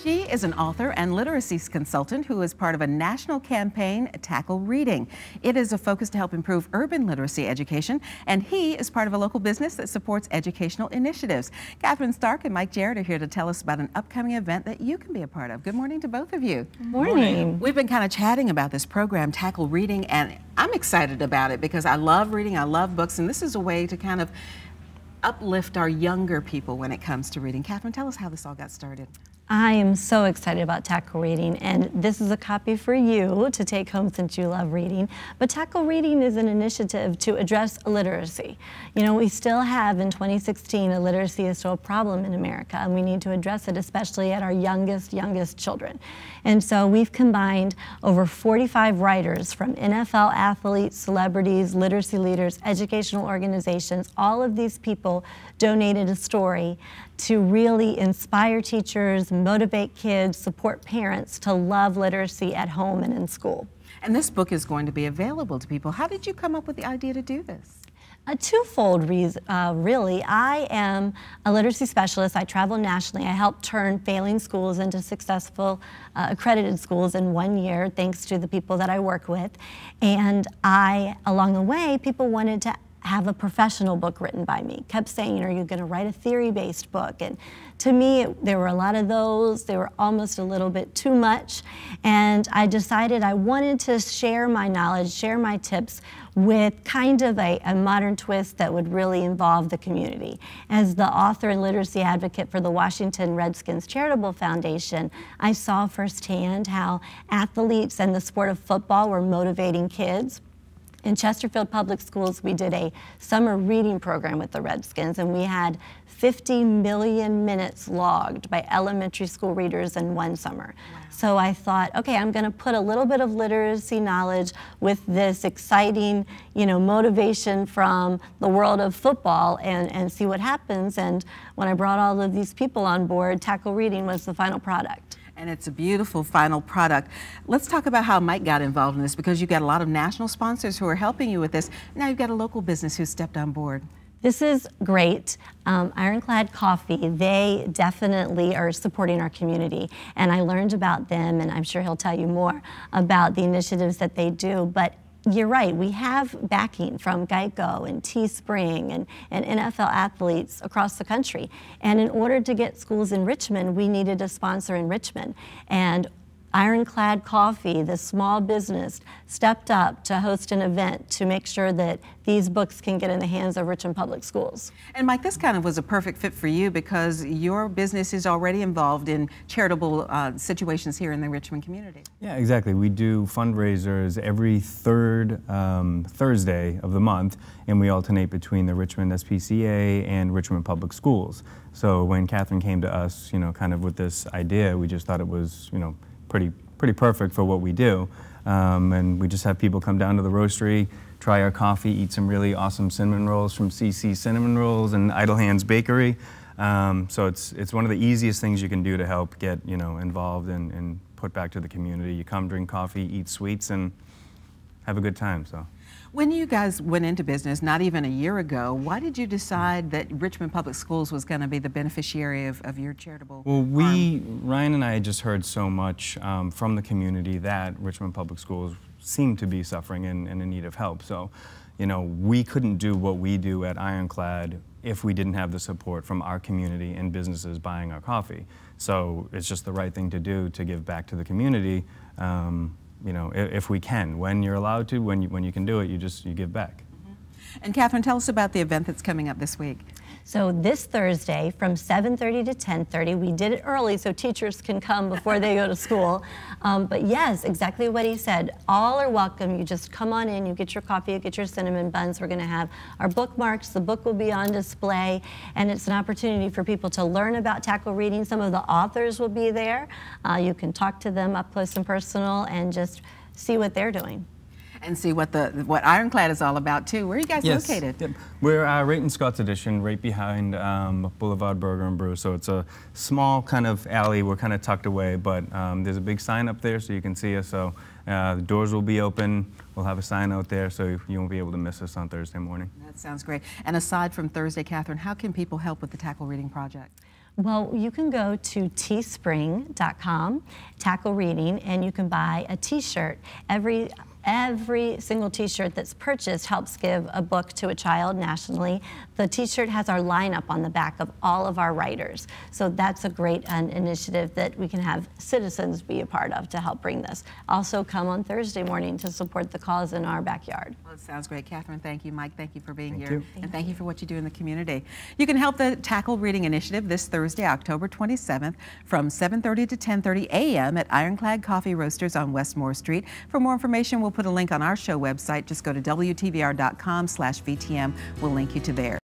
She is an author and literacy consultant who is part of a national campaign, Tackle Reading. It is a focus to help improve urban literacy education, and he is part of a local business that supports educational initiatives. Catherine Stark and Mike Jarrett are here to tell us about an upcoming event that you can be a part of. Good morning to both of you. Good morning. We've been kind of chatting about this program, Tackle Reading, and I'm excited about it because I love reading, I love books, and this is a way to kind of uplift our younger people when it comes to reading. Catherine, tell us how this all got started. I am so excited about Tackle Reading, and this is a copy for you to take home since you love reading. But Tackle Reading is an initiative to address illiteracy. You know, we still have, in 2016, illiteracy is still a problem in America, and we need to address it, especially at our youngest children. And so we've combined over 45 writers from NFL athletes, celebrities, literacy leaders, educational organizations. All of these people donated a story to really inspire teachers, motivate kids, support parents to love literacy at home and in school. And this book is going to be available to people. How did you come up with the idea to do this? A twofold reason, really. I am a literacy specialist. I travel nationally. I help turn failing schools into successful, accredited schools in 1 year, thanks to the people that I work with. And along the way, people wanted to have a professional book written by me. Kept saying, are you going to write a theory-based book? And to me, there were a lot of those. They were almost a little bit too much. And I decided I wanted to share my knowledge, share my tips with kind of a modern twist that would really involve the community. As the author and literacy advocate for the Washington Redskins Charitable Foundation, I saw firsthand how athletes and the sport of football were motivating kids. In Chesterfield Public Schools, we did a summer reading program with the Redskins, and we had 50 million minutes logged by elementary school readers in one summer. Wow. So I thought, okay, I'm going to put a little bit of literacy knowledge with this exciting, motivation from the world of football and see what happens. And when I brought all of these people on board, Tackle Reading was the final product. And it's a beautiful final product. Let's talk about how Mike got involved in this, because you've got a lot of national sponsors who are helping you with this. Now you've got a local business who stepped on board. This is great. Ironclad Coffee, they definitely are supporting our community. And I learned about them, and I'm sure he'll tell you more about the initiatives that they do. But you're right, we have backing from Geico and Teespring and NFL athletes across the country. And in order to get schools in Richmond, we needed a sponsor in Richmond. And Ironclad Coffee, the small business, stepped up to host an event to make sure that these books can get in the hands of Richmond Public Schools. And Mike, this kind of was a perfect fit for you because your business is already involved in charitable situations here in the Richmond community. Yeah, exactly. We do fundraisers every third Thursday of the month, and we alternate between the Richmond SPCA and Richmond Public Schools. So when Catherine came to us, kind of with this idea, we just thought it was, pretty perfect for what we do. And we just have people come down to the roastery, try our coffee, eat some really awesome cinnamon rolls from CC Cinnamon Rolls and Idle Hands Bakery. So it's one of the easiest things you can do to help get involved and put back to the community. You come, drink coffee, eat sweets, and have a good time. So. When you guys went into business, not even a year ago, why did you decide that Richmond Public Schools was going to be the beneficiary of your charitable arm? Well, Ryan and I had just heard so much from the community that Richmond Public Schools seemed to be suffering and in need of help. So, we couldn't do what we do at Ironclad if we didn't have the support from our community and businesses buying our coffee. So it's just the right thing to do to give back to the community. If we can. When you're allowed to, when you can do it, you give back. Mm-hmm. And Catherine, tell us about the event that's coming up this week. So this Thursday from 7:30 to 10:30, we did it early so teachers can come before they go to school. But yes, exactly what he said. All are welcome. You just come on in, you get your coffee, you get your cinnamon buns. We're going to have our bookmarks. The book will be on display, and it's an opportunity for people to learn about Tackle Reading. Some of the authors will be there. You can talk to them up close and personal and just see what they're doing. And see what Ironclad is all about too. Where are you guys located? Yep. We're right in Scott's Addition, right behind Boulevard Burger and Brew. So it's a small kind of alley. We're kind of tucked away, but there's a big sign up there so you can see us. So the doors will be open. We'll have a sign out there so you won't be able to miss us on Thursday morning. That sounds great. And aside from Thursday, Catherine, how can people help with the Tackle Reading Project? Well, you can go to teespring.com, Tackle Reading, and you can buy a t-shirt. Every single t-shirt that's purchased helps give a book to a child nationally. The t-shirt has our lineup on the back of all of our writers. So that's a great initiative that we can have citizens be a part of to help bring this. Also come on Thursday morning to support the cause in our backyard. Well, it sounds great. Catherine, thank you. Mike, thank you for being Thank here. you. And thank you for what you do in the community. You can help the Tackle Reading Initiative this Thursday, October 27th from 7:30 to 10:30 a.m. at Ironclad Coffee Roasters on Westmore Street. For more information, we'll put a link on our show website. Just go to WTVR.com/VTM. We'll link you to there.